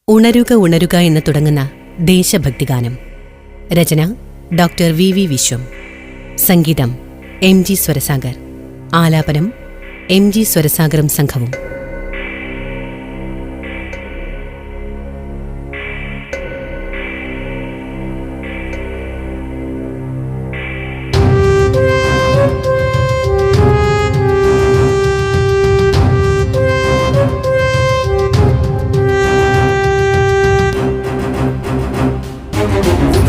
ഉണരുക ഉണരുക എന്ന് തുടങ്ങുന്ന ദേശഭക്തിഗാനം. രചന ഡോക്ടർ വി വിശ്വം. സംഗീതം MG സ്വരസാഗർ. ആലാപനം MG സ്വരസാഗറും സംഘവും.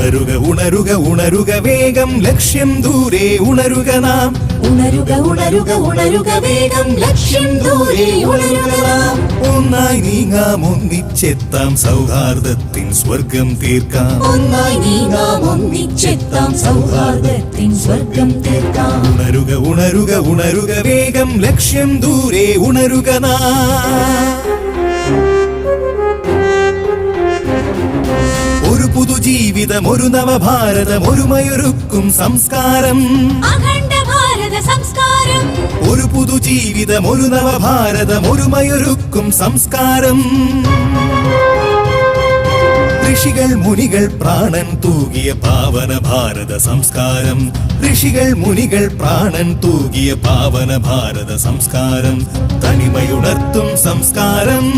ഉണരുക ഉണരുക ഉണരുക വേഗം ലക്ഷ്യം ദൂരെ ഉണരുക നാം. ഉണരുക ഉണരുക ഉണരുക വേഗം ലക്ഷ്യം ദൂരെ ഉണരുക നാം. ഒന്നായി നീങ്ങാം ഒന്നിച്ചെത്താം സൗഹാർദ്ദത്തിൻ സ്വർഗം തീർക്കാം. ഒന്നായി നീങ്ങാം ഒന്നിച്ചെത്താം സൗഹാർദ്ദത്തിൻ സ്വർഗം തീർക്കാം. ഉണരുക ഉണരുക ഉണരുക വേഗം ലക്ഷ്യം ദൂരെ ഉണരുക നാം. ഒരു പുതുജീവിതം, ഒരു നവഭാരതം, ഒരുമയൊരുക്കും സംസ്കാരം. അഖണ്ഡ ഭാരത സംസ്കാരം. ഒരു പുതുജീവിതം, ഒരു നവഭാരതം, ഒരുമയൊരുക്കും സംസ്കാരം. ഋഷികൾ മുനികൾ പ്രാണൻ തൂകിയ പാവന ഭാരത സംസ്കാരം. ഋഷികൾ മുനികൾ പ്രാണൻ തൂകിയ പാവന ഭാരത സംസ്കാരം. തനിമയുണർത്തും സംസ്കാരം.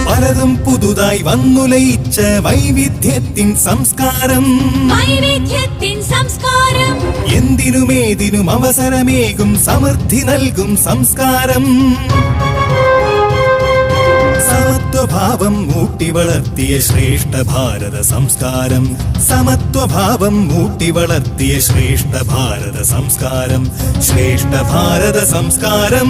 പലതും പുതുതായി വന്നുലയിച്ച വൈവിധ്യത്തിൻ സംസ്കാരം. വൈവിധ്യത്തിൻ സംസ്കാരം. എന്തിനുമേതിനും അവസരമേകും സമൃദ്ധി നൽകും സംസ്കാരം. സമത്വഭാവം ഊട്ടി വളർത്തിയ ശ്രേഷ്ഠ ഭാരത സംസ്കാരം. സമത്വഭാവം ഊട്ടി വളർത്തിയ ശ്രേഷ്ഠ ഭാരത സംസ്കാരം. ശ്രേഷ്ഠ ഭാരത സംസ്കാരം.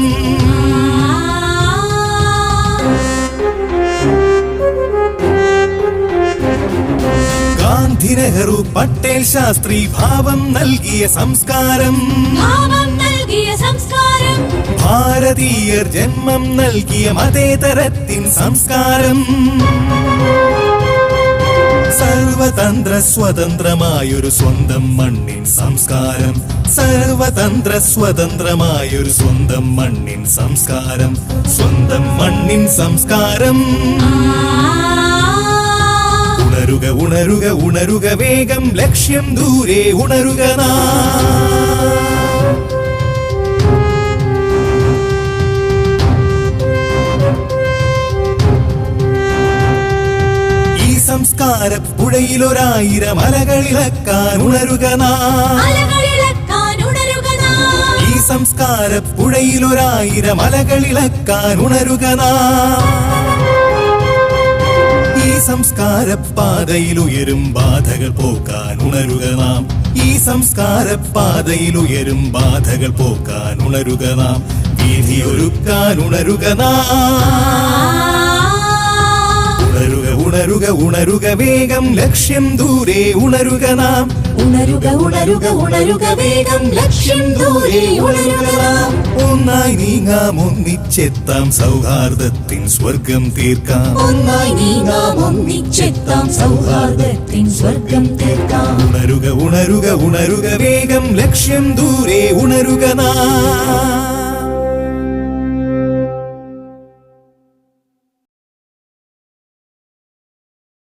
ഗാന്ധി, നെഹ്റു, പട്ടേൽ, ശാസ്ത്രി ഭാവം നൽകിയ സംസ്കാരം. ഭാവം നൽകിയ സംസ്കാരം. ഭാരതീയർ ജന്മം നൽകിയ മതേതരത്തിൻ സംസ്കാരം. സർവതന്ത്ര സ്വതന്ത്രമായൊരു സ്വന്തം മണ്ണിൻ സംസ്കാരം. സർവതന്ത്ര സ്വതന്ത്രമായൊരു സ്വന്തം മണ്ണിൻ സംസ്കാരം. സ്വന്തം മണ്ണിൻ സംസ്കാരം. ഉണരുക ഉണരുക ഉണരുക വേഗം ലക്ഷ്യം ദൂരെ ഉണരുക നാം. ഈ സംസ്കാര പുഴയിലൊരായിരം അലകളിളക്കാൻ ഉണരുക നാം. ഈ സംസ്കാര പുഴയിലൊരായിരം അലകളിളക്കാൻ ഉണരുക നാം. ഈ സംസ്കാര പാതയിൽ ഉയരും ബാധകൾ പോക്കാൻ ഉണരുക നാം. ഈ സംസ്കാര പാതയിൽ ഉയരും ബാധകൾ പോക്കാൻ ഉണരുക നാം. വീതിയൊരുക്കാൻ ഉണരുക നാം. ഉണരുക ഉണരുക ഉണരുക വേഗം ലക്ഷ്യം ദൂരെ ഉണരുക നാം. ഉണരുക ഉണരുക ഉണരുക വേഗം ലക്ഷ്യം ദൂരെ ഉണരുക നാം. ഒന്നായി നീങ്ങാം ഒന്നിച്ചെത്താം സൗഹാർദ്ദത്തിൻ സ്വർഗം തീർക്കാം. ഒന്നായി നീങ്ങാം ഒന്നിച്ചെത്താം സൗഹാർദ്ദത്തിൻ സ്വർഗം തീർക്കാം. ഉണരുക ഉണരുക ഉണരുക വേഗം ലക്ഷ്യം ദൂരെ ഉണരുക നാം.